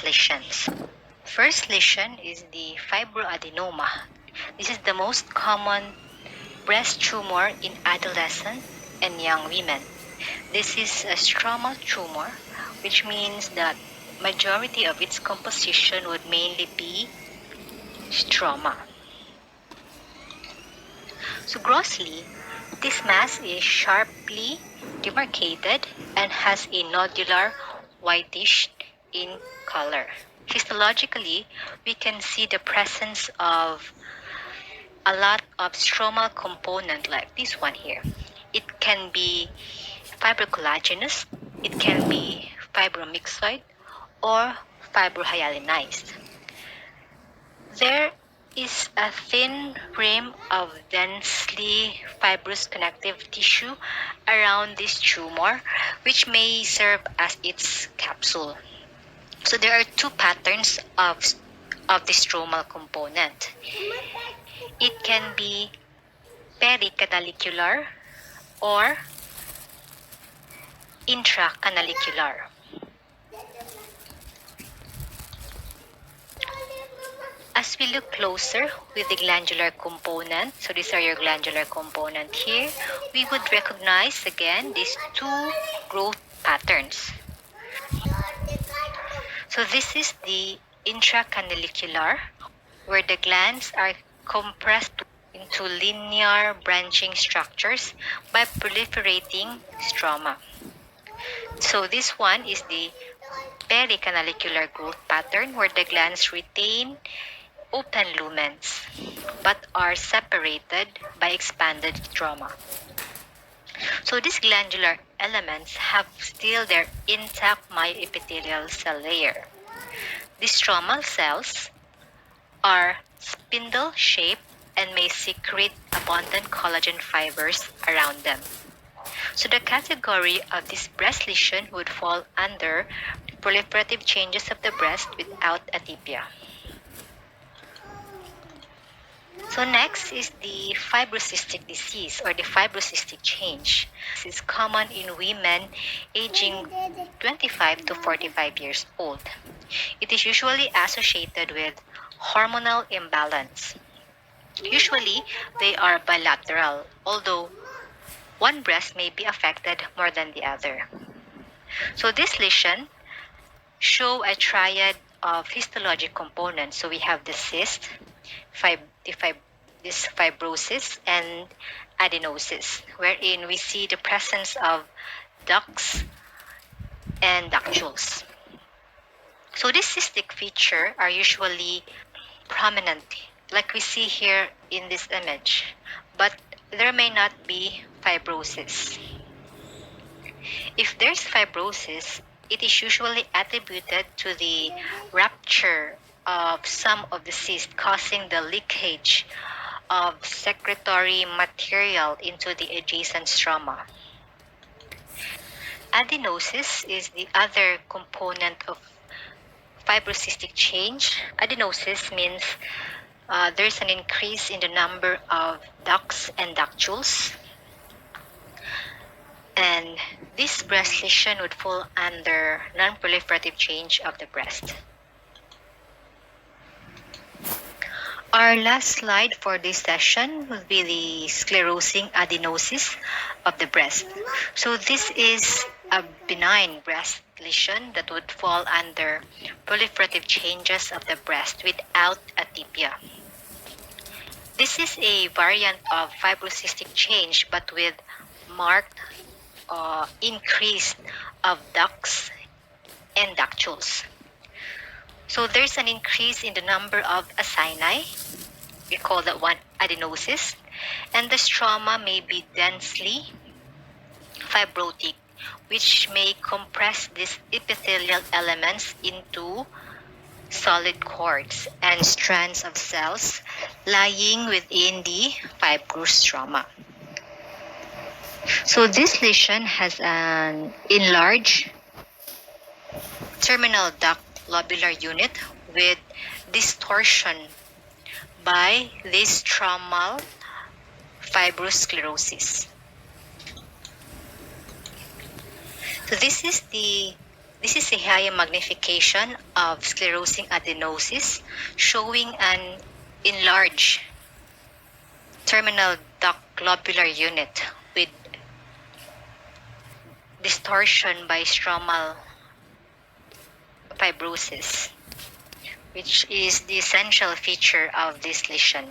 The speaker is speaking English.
lesions. First lesion is the fibroadenoma. This is the most common breast tumor in adolescent and young women. This is a stromal tumor, which means that majority of its composition would mainly be stroma. So grossly, this mass is sharply demarcated and has a nodular whitish in color. Histologically, we can see the presence of a lot of stromal component like this one here. It can be fibrocollagenous, it can be fibromyxoid, or fibrohyalinized. There is a thin rim of densely fibrous connective tissue around this tumor, which may serve as its capsule. So there are two patterns of the stromal component. It can be pericanalicular or intracanalicular. As we look closer with the glandular component, so these are your glandular component here, we would recognize again these two growth patterns. So this is the intracanalicular, where the glands are compressed into linear branching structures by proliferating stroma. So this one is the pericanalicular growth pattern, where the glands retain open lumens but are separated by expanded stroma. So these glandular elements have still their intact myoepithelial cell layer. These stromal cells are spindle-shaped and may secrete abundant collagen fibers around them. So the category of this breast lesion would fall under proliferative changes of the breast without atypia. So next is the fibrocystic disease or the fibrocystic change. This is common in women aging 25 to 45 years old. It is usually associated with hormonal imbalance. Usually, they are bilateral, although one breast may be affected more than the other. So this lesion show a triad of histologic components. So we have the cyst, this fibrosis, and adenosis, wherein we see the presence of ducts and ductules. So these cystic features are usually prominent, like we see here in this image, but there may not be fibrosis. If there's fibrosis, it is usually attributed to the rupture of some of the cysts, causing the leakage of secretory material into the adjacent stroma. Adenosis is the other component of fibrocystic change. Adenosis means there's an increase in the number of ducts and ductules. And this breast lesion would fall under non-proliferative change of the breast. Our last slide for this session will be the sclerosing adenosis of the breast. So this is a benign breast lesion that would fall under proliferative changes of the breast without atypia. This is a variant of fibrocystic change, but with marked increase of ducts and ductules. So there's an increase in the number of acini. We call that one adenosis. And the stroma may be densely fibrotic, which may compress these epithelial elements into solid cords and strands of cells lying within the fibrous stroma. So this lesion has an enlarged terminal duct lobular unit with distortion by this stromal fibrosclerosis. So this This is a higher magnification of sclerosing adenosis, showing an enlarged terminal duct globular unit with distortion by stromal fibrosis, which is the essential feature of this lesion.